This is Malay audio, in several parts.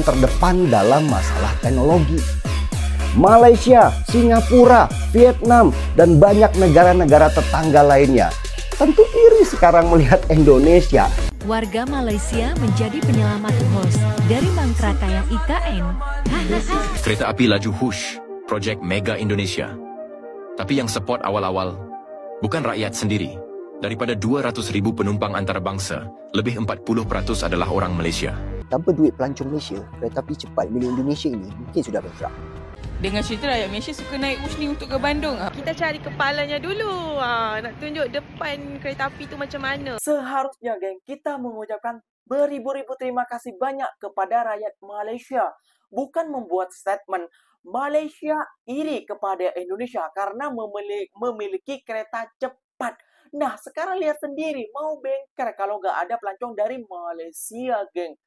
terdepan dalam masalah teknologi. Malaysia, Singapura, Vietnam, dan banyak negara-negara tetangga lainnya tentu iri sekarang melihat Indonesia. Warga Malaysia menjadi penyelamat host dari mangkraknya IKN. Kereta api laju Hush, projek Mega Indonesia. Tapi yang support awal-awal bukan rakyat sendiri. Daripada 200,000 penumpang antarabangsa, lebih 40% adalah orang Malaysia. Tanpa duit pelancong Malaysia, kereta api cepat milik Indonesia ini mungkin sudah bankrupt. Dengan cerita rakyat Malaysia suka naik bus ni untuk ke Bandung. Kita cari kepalanya dulu. Nak tunjuk depan kereta api tu macam mana. Seharusnya, geng, kita mengucapkan beribu-ribu terima kasih banyak kepada rakyat Malaysia. Bukan membuat statement Malaysia iri kepada Indonesia karena memiliki kereta cepat. Nah, sekarang lihat sendiri, mau bengker kalau nggak ada pelancong dari Malaysia, geng.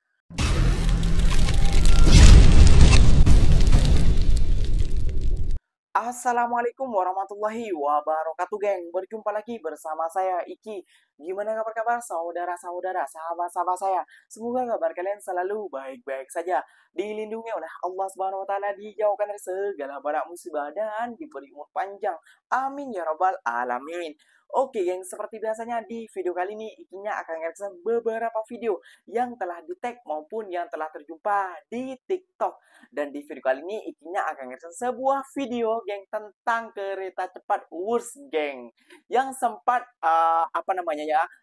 Assalamualaikum warahmatullahi wabarakatuh, geng. Berjumpa lagi bersama saya, Iki. Gimana kabar saudara-saudara, sahabat-sahabat saya? Semoga kabar kalian selalu baik-baik saja, dilindungi oleh Allah Subhanahu wa taala, dijauhkan dari segala bala musibah dan diberi umur panjang. Amin ya rabbal alamin. Oke, geng, seperti biasanya di video kali ini Ikinya akan nge-reaction beberapa video yang telah di-tag maupun yang telah terjumpa di TikTok. Dan di video kali ini Ikinya akan nge-reaction sebuah video, geng, tentang kereta cepat Wush, geng. Yang sempat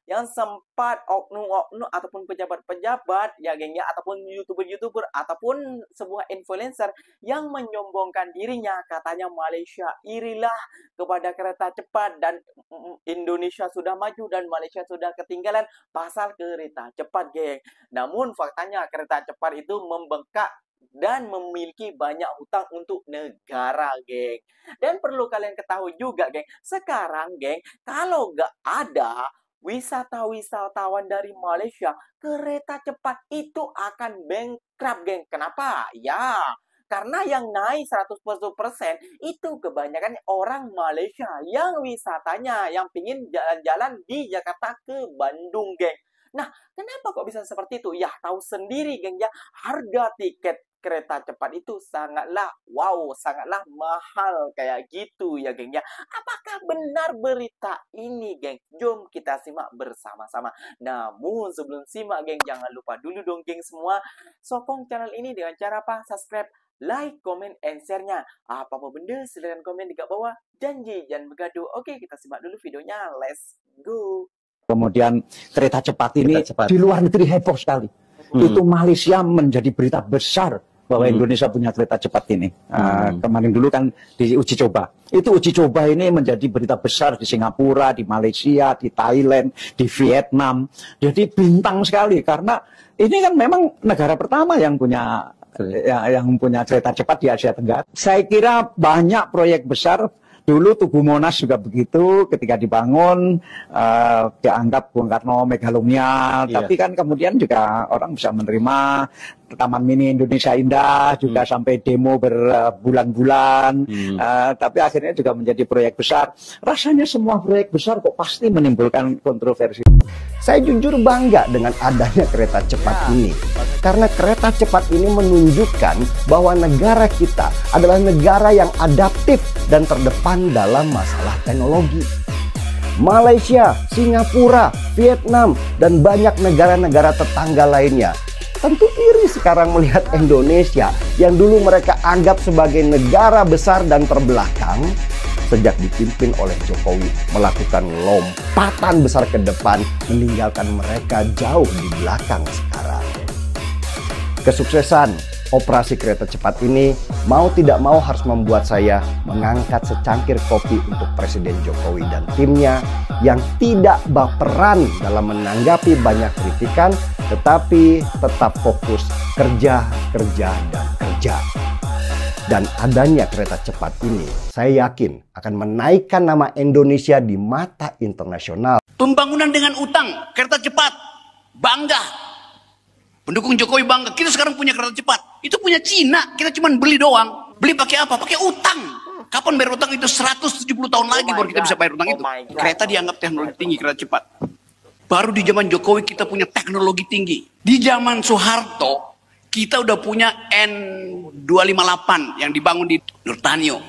yang sempat oknum-oknum ataupun pejabat-pejabat ya, geng, ya, ataupun YouTuber-YouTuber ataupun sebuah influencer yang menyombongkan dirinya, katanya Malaysia irilah kepada kereta cepat dan Indonesia sudah maju dan Malaysia sudah ketinggalan pasal kereta cepat, geng. Namun faktanya kereta cepat itu membengkak dan memiliki banyak hutang untuk negara, geng. Dan perlu kalian ketahui juga, geng, sekarang, geng, kalau nggak ada wisatawan dari Malaysia, kereta cepat itu akan bankrupt, geng. Kenapa? Ya, karena yang naik 100% itu kebanyakan orang Malaysia yang wisatanya, yang pingin jalan-jalan di Jakarta ke Bandung, geng. Nah, kenapa kok bisa seperti itu? Ya, tahu sendiri, geng, ya, harga tiket kereta cepat itu sangatlah mahal kayak gitu ya, geng, ya. Apakah benar berita ini, geng? Jom kita simak bersama-sama. Namun sebelum simak, geng, jangan lupa dulu dong, geng, semua sokong channel ini dengan cara apa? Subscribe, like, comment, and share-nya. Apa-apa benda silahkan komen di bawah. Janji jangan bergaduh. Oke, kita simak dulu videonya. Let's go. Kemudian kereta cepat ini di luar negeri heboh sekali. Itu Malaysia menjadi berita besar bahwa Indonesia punya kereta cepat ini. Kemarin dulu kan di uji coba. Itu uji coba ini menjadi berita besar di Singapura, di Malaysia, di Thailand, di Vietnam. Jadi bintang sekali karena ini kan memang negara pertama yang punya kereta cepat di Asia Tenggara. Saya kira banyak proyek besar. Dulu Tugu Monas juga begitu, ketika dibangun dianggap Bung Karno megalomanial, tapi kan kemudian juga orang bisa menerima Taman Mini Indonesia Indah juga sampai demo berbulan-bulan, tapi akhirnya juga menjadi proyek besar. Rasanya semua proyek besar kok pasti menimbulkan kontroversi. Saya jujur bangga dengan adanya kereta cepat ini. Karena kereta cepat ini menunjukkan bahwa negara kita adalah negara yang adaptif dan terdepan dalam masalah teknologi. Malaysia, Singapura, Vietnam, dan banyak negara-negara tetangga lainnya tentu iri sekarang melihat Indonesia yang dulu mereka anggap sebagai negara besar dan terbelakang sejak dipimpin oleh Jokowi melakukan lompatan besar ke depan, meninggalkan mereka jauh di belakang sekarang. Kesuksesan operasi kereta cepat ini mau tidak mau harus membuat saya mengangkat secangkir kopi untuk Presiden Jokowi dan timnya yang tidak baperan dalam menanggapi banyak kritikan, tetapi tetap fokus kerja. Dan adanya kereta cepat ini, saya yakin akan menaikkan nama Indonesia di mata internasional. Pembangunan dengan utang, kereta cepat, bangga. Pendukung Jokowi bangga, kita sekarang punya kereta cepat. Itu punya Cina, kita cuma beli doang. Beli pakai apa? Pakai utang. Kapan bayar utang itu? 170 tahun lagi baru kita bisa bayar utang itu. Kereta dianggap teknologi tinggi, kereta cepat. Baru di zaman Jokowi kita punya teknologi tinggi. Di zaman Soeharto, Kita udah punya N258 yang dibangun di Nurtanio.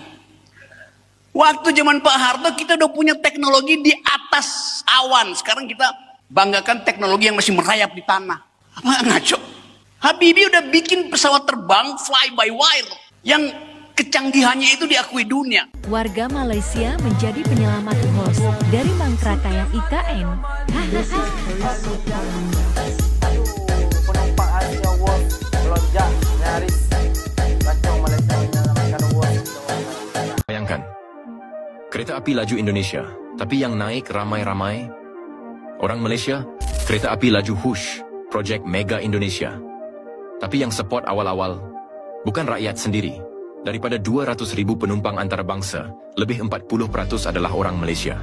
Waktu zaman Pak Harto kita udah punya teknologi di atas awan. Sekarang kita banggakan teknologi yang masih merayap di tanah. Apa ngaco? Habibie udah bikin pesawat terbang fly by wire yang kecanggihannya itu diakui dunia. Warga Malaysia menjadi penyelamat host dari Mangkrakayang IKN. Penumpang Asia World melonjak nyaris pelancong Malaysia menyelamatkan World. Bayangkan, kereta api laju Indonesia, tapi yang naik ramai-ramai orang Malaysia. Kereta api laju Hush, projek Mega Indonesia. Tapi yang support awal-awal bukan rakyat sendiri. Daripada 200,000 penumpang antarabangsa, lebih 40% adalah orang Malaysia.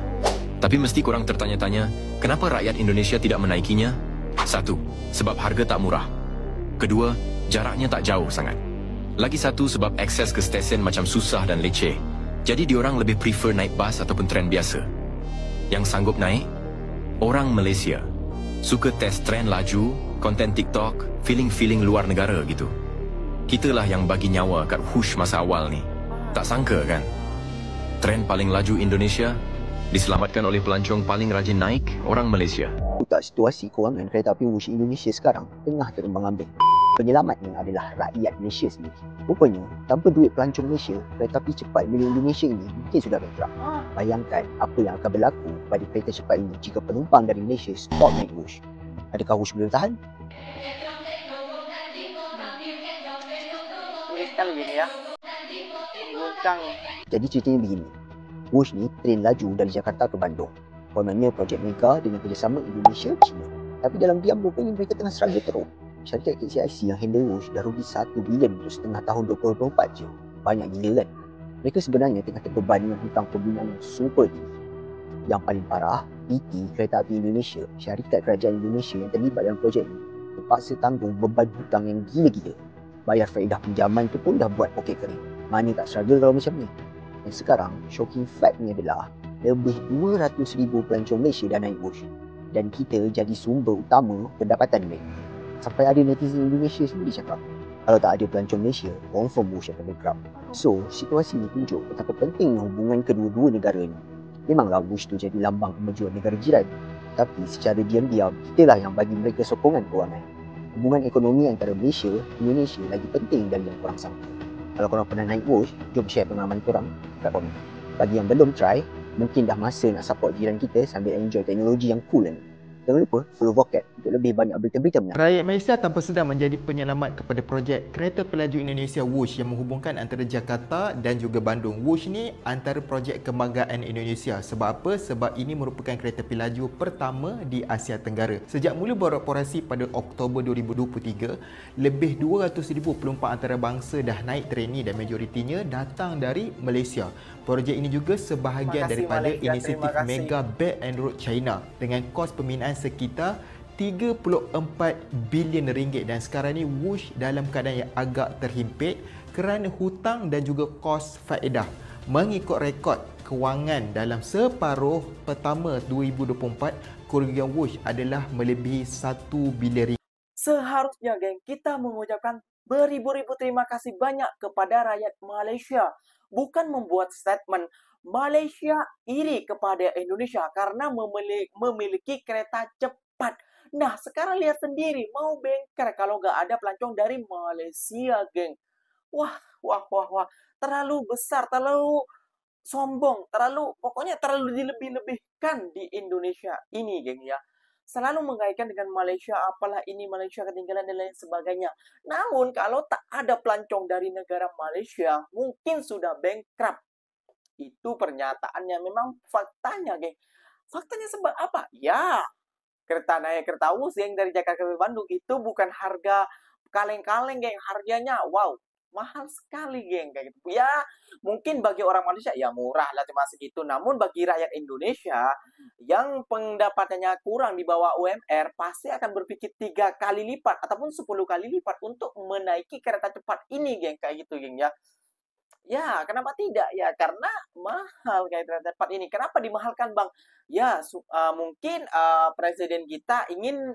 Tapi mesti korang tertanya-tanya, kenapa rakyat Indonesia tidak menaikinya? Satu, sebab harga tak murah. Kedua, jaraknya tak jauh sangat. Lagi satu, sebab akses ke stesen macam susah dan leceh. Jadi diorang lebih prefer naik bas ataupun tren biasa. Yang sanggup naik? Orang Malaysia. Suka test tren laju, konten TikTok, feeling-feeling luar negara gitu. Kitalah yang bagi nyawa kat Hush masa awal ni. Tak sangka kan? Tren paling laju Indonesia diselamatkan oleh pelancong paling rajin naik, orang Malaysia. Tak situasi kewangan kereta api Wush Indonesia sekarang tengah terombang-ambing. Penyelamatnya adalah rakyat Malaysia sendiri. Rupanya, tanpa duit pelancong Malaysia, kereta api cepat milik Indonesia ini mungkin sudah bankrupt. Bayangkan apa yang akan berlaku pada kereta cepat ini jika penumpang dari Malaysia stop naik Wush. Adakah Wush boleh tahan? Tuliskan begini ya. Guncang. Jadi ceritanya begini. Wush ni train laju dari Jakarta ke Bandung. Kononnya projek Mega dengan kerjasama Indonesia China. Tapi dalam diam rupanya mereka tengah struggle teruk. Syarikat KCIC yang handle Wush dah rugi 1 bilion untuk setengah tahun 2024 je. Banyak gila kan? Mereka sebenarnya tengah terbeban dengan hutang pembinaan yang super tinggi. Yang paling parah, PT Kereta Api Indonesia, syarikat kerajaan Indonesia yang terlibat dalam projek ini, terpaksa tanggung beban hutang yang gila-gila. Bayar faedah pinjaman tu pun dah buat poket kering. Mana tak struggle kalau macam ni? Dan sekarang, shocking fact ni adalah lebih 200,000 pelancong Malaysia dah naik Wush. Dan kita jadi sumber utama pendapatan mereka. Sampai ada netizen Indonesia sendiri cakap, kalau tak ada pelancong Malaysia, confirm Wush akan bankrupt. So, situasi ini tunjuk betapa pentingnya hubungan kedua-dua negara ni. Memanglah Wush tu jadi lambang kemajuan negara jiran. Tapi secara diam-diam, kitalah yang bagi mereka sokongan kewangan. Hubungan ekonomi antara Malaysia dan Indonesia lagi penting dari yang korang sangka. Kalau korang pernah naik Wush, jom share pengalaman korang kat komen. Bagi yang belum try, mungkin dah masa nak support jiran kita sambil enjoy teknologi yang cool ni. Jangan lupa follow Vocat untuk lebih banyak berita-berita menarik. Rakyat Malaysia tanpa sedar menjadi penyelamat kepada projek Kereta Pelaju Indonesia Wush yang menghubungkan antara Jakarta dan juga Bandung. Wush ni antara projek kebanggaan Indonesia. Sebab apa? Sebab ini merupakan kereta pelaju pertama di Asia Tenggara. Sejak mula beroperasi pada Oktober 2023, lebih 200,000 penumpang antarabangsa dah naik tren ini dan majoritinya datang dari Malaysia. Projek ini juga sebahagian daripada inisiatif Mega Belt and Road China dengan kos pembinaan sekitar 34 bilion ringgit dan sekarang ni Wush dalam keadaan yang agak terhimpit kerana hutang dan juga kos faedah. Mengikut rekod kewangan dalam separuh pertama 2024, kerugian Wush adalah melebihi 1 bilion ringgit. Seharusnya geng kita mengucapkan beribu-ribu terima kasih banyak kepada rakyat Malaysia. Bukan membuat statement Malaysia iri kepada Indonesia karena memiliki kereta cepat. Nah, sekarang lihat sendiri, mau bengker kalau nggak ada pelancong dari Malaysia, geng. Wah. Terlalu besar, terlalu sombong, pokoknya terlalu dilebih-lebihkan di Indonesia ini, geng ya. Selalu mengaitkan dengan Malaysia, apalah ini Malaysia ketinggalan dan lain sebagainya. Namun kalau tak ada pelancong dari negara Malaysia, mungkin sudah bankrupt. Itu pernyataannya, memang faktanya, geng. Faktanya sebab apa? Ya, kereta Wush yang dari Jakarta ke Bandung itu bukan harga kaleng-kaleng, geng. Harganya, wow, mahal sekali, geng, kayak gitu. Ya, mungkin bagi orang Malaysia ya murah lah cuma segitu. Namun bagi rakyat Indonesia yang pendapatannya kurang di bawah UMR pasti akan berpikir 3 kali lipat ataupun 10 kali lipat untuk menaiki kereta cepat ini, geng, kayak gitu, geng ya. Ya, kenapa tidak? Ya, karena mahal kayak kereta cepat ini. Kenapa dimahalkan, Bang? Ya, mungkin presiden kita ingin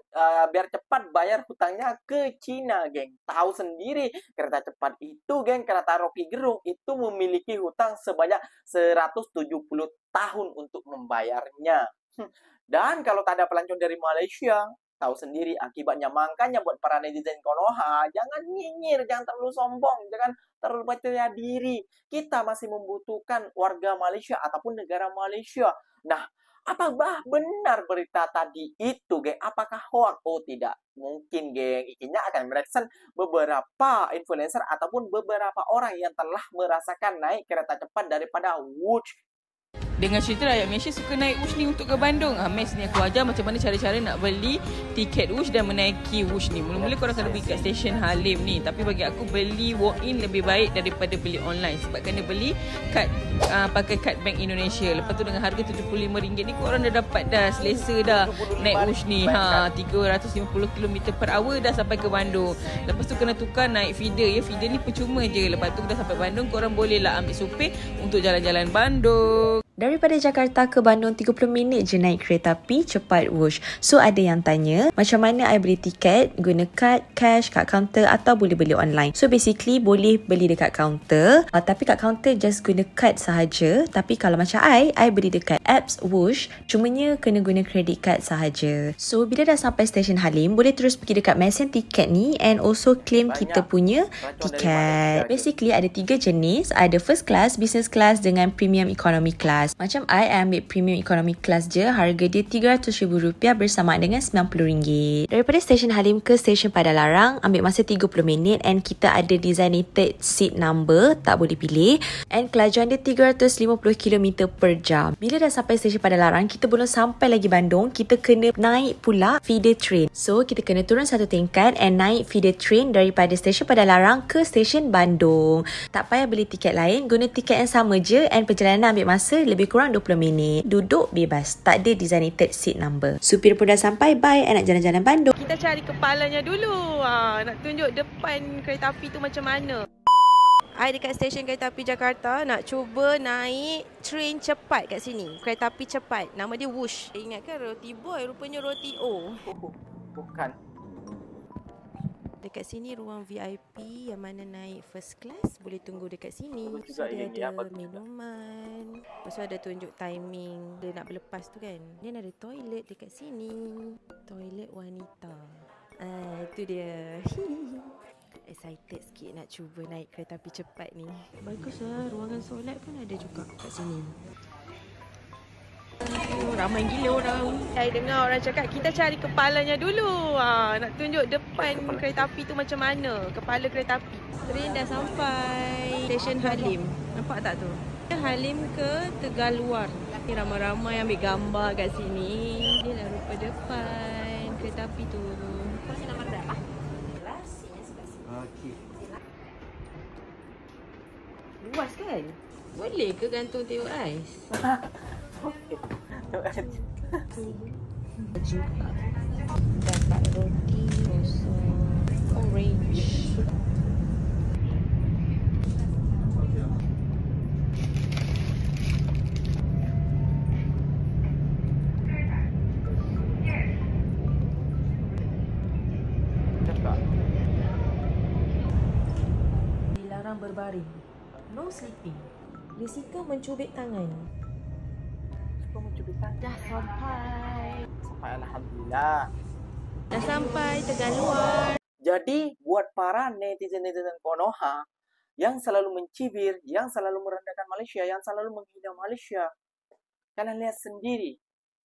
biar cepat bayar hutangnya ke Cina, geng. Tahu sendiri, kereta cepat itu, geng, kereta Rocky Gerung itu memiliki hutang sebanyak 170 tahun untuk membayarnya. Dan kalau tak ada pelancong dari Malaysia, tahu sendiri akibatnya. Makanya buat para netizen Konoha, jangan nyinyir, jangan terlalu sombong, jangan terlalu percaya diri. Kita masih membutuhkan warga Malaysia ataupun negara Malaysia. Nah, apakah benar berita tadi itu, geng? Apakah hoax? Oh, tidak. Mungkin, geng. Ikinya akan mereaction beberapa influencer ataupun beberapa orang yang telah merasakan naik kereta cepat daripada Woods. Dengan cerita rakyat Malaysia suka naik Wush ni untuk ke Bandung. Mes ni aku ajar macam mana cara-cara nak beli tiket Wush dan menaiki Wush ni. Mula-mula korang kena pergi kat stesen Halim ni. Tapi bagi aku beli walk-in lebih baik daripada beli online. Sebab kena beli kad pakai kad Bank Indonesia. Lepas tu dengan harga RM75 ni korang dah dapat dah selesa dah naik Wush ni. 350 km per hour dah sampai ke Bandung. Lepas tu kena tukar naik feeder. Ya, feeder ni percuma je. Lepas tu dah sampai Bandung, korang boleh lah ambil supir untuk jalan-jalan Bandung. Daripada Jakarta ke Bandung 30 minit je naik kereta api cepat Wush. So ada yang tanya, macam mana I beli tiket? Guna kad, cash, kad counter atau boleh beli online? So basically boleh beli dekat counter. Tapi kat counter just guna kad sahaja. Tapi kalau macam I beli dekat apps Wush. Cumanya kena guna credit card sahaja. So bila dah sampai stesen Halim, boleh terus pergi dekat mesin tiket ni and also claim kita punya tiket. Basically ada 3 jenis. Ada first class, business class dengan premium economy class. Macam I ambil premium economy class je, harga dia RM300,000 bersamaan dengan RM90. Daripada stesen Halim ke stesen Padalarang ambil masa 30 minit and kita ada designated seat number, tak boleh pilih, and kelajuan dia 350 km per jam. Bila dah sampai stesen Padalarang, kita belum sampai lagi Bandung, kita kena naik pula feeder train. So kita kena turun satu tingkat and naik feeder train daripada stesen Padalarang ke stesen Bandung. Tak payah beli tiket lain, guna tiket yang sama je and perjalanan ambil masa lebih kurang 20 minit. Duduk bebas, tak ada designated seat number. Supir pun dah sampai, bye, nak jalan-jalan Bandung. Kita cari kepalanya dulu. Nak tunjuk depan kereta api tu macam mana. I dekat stesen kereta api Jakarta nak cuba naik train cepat kat sini. Kereta api cepat. Nama dia Wush. Ingatkan roti boy, rupanya roti O. Bukan. Dekat sini ruang VIP yang mana naik first class boleh tunggu dekat sini. So dia ada minuman. Lepas tu ada tunjuk timing dia nak berlepas tu kan. Dia ada toilet dekat sini. Toilet wanita. Itu dia. Excited sikit nak cuba naik kereta api cepat ni. Bagus lah, ruangan solat pun ada juga kat sini. Ramai gila orang. Saya dengar orang cakap kita cari kepalanya dulu. Nak tunjuk depan kereta api tu macam mana. Kepala kereta api. Train dah sampai stesen Halim. Nampak tak tu? Halim ke Tegaluar. Ni ramai-ramai ambil gambar kat sini. Dia dah rupa depan kereta api tu. Kursi nombor berapa? Okey. Luas kan? Boleh ke gantung tengok ais? Juga dapat roti kosong orange. Dilarang berbaring. No sleeping. Risiko mencubit tangan. Dah sampai. Alhamdulillah. Dah sampai Tegaluar. Jadi buat para netizen-netizen Konoha yang selalu mencibir, yang selalu merendahkan Malaysia, yang selalu menghina Malaysia, kalian lihat sendiri.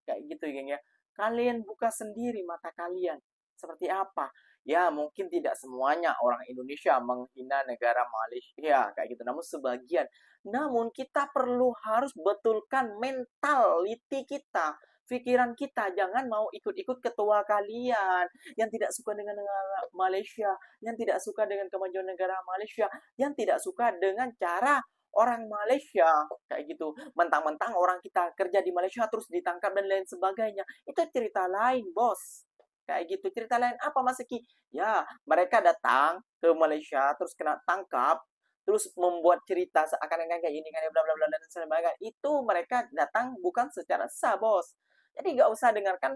Kayak gitu geng ya. Kalian buka sendiri mata kalian. Seperti apa? Ya mungkin tidak semuanya orang Indonesia menghina negara Malaysia kayak gitu. Namun sebagian. Namun kita perlu harus betulkan mentality kita. Pikiran kita, jangan mau ikut-ikut ketua kalian yang tidak suka dengan negara Malaysia, yang tidak suka dengan kemajuan negara Malaysia, yang tidak suka dengan cara orang Malaysia kayak gitu. Mentang-mentang orang kita kerja di Malaysia terus ditangkap dan lain sebagainya. Itu cerita lain, bos. Kayak gitu. Cerita lain apa Mas Eki? Ya, mereka datang ke Malaysia terus kena tangkap. terus membuat cerita seakan-akan kayak gini kayak bla bla bla dan sebagainya, itu mereka datang bukan secara sah, bos. Jadi nggak usah dengarkan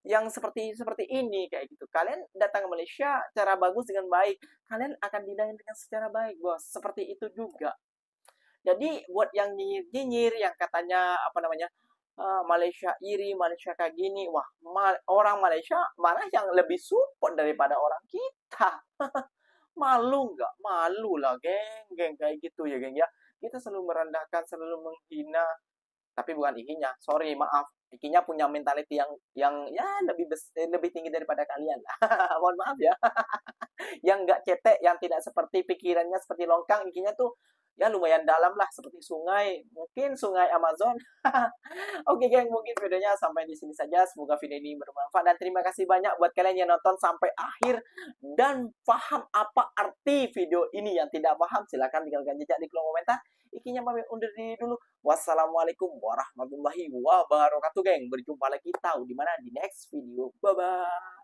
yang seperti ini kayak gitu. Kalian datang ke Malaysia cara bagus dengan baik, kalian akan dilayani dengan secara baik, bos. Seperti itu juga. Jadi buat yang nyinyir-nyinyir, yang katanya apa namanya, Malaysia iri, Malaysia kayak gini, wah, orang Malaysia malah yang lebih support daripada orang kita. Malu nggak? Malu lah, geng kayak gitu ya, geng ya. Kita selalu merendahkan, selalu menghina, tapi bukan ikinya. Sorry, maaf. Ikinya punya mentality yang ya lebih tinggi daripada kalian. Mohon maaf ya. Yang nggak cetek, yang tidak seperti pikirannya seperti longkang, ikinya tuh ya lumayan dalam lah, seperti sungai, mungkin sungai Amazon. Oke geng, mungkin videonya sampai di sini saja. Semoga video ini bermanfaat dan terima kasih banyak buat kalian yang nonton sampai akhir dan paham apa arti video ini. Yang tidak paham silahkan tinggalkan jejak di kolom komentar. Ikinya pamit undur diri dulu. Wassalamualaikum warahmatullahi wabarakatuh geng. Berjumpa lagi tahu di mana di next video. Bye bye.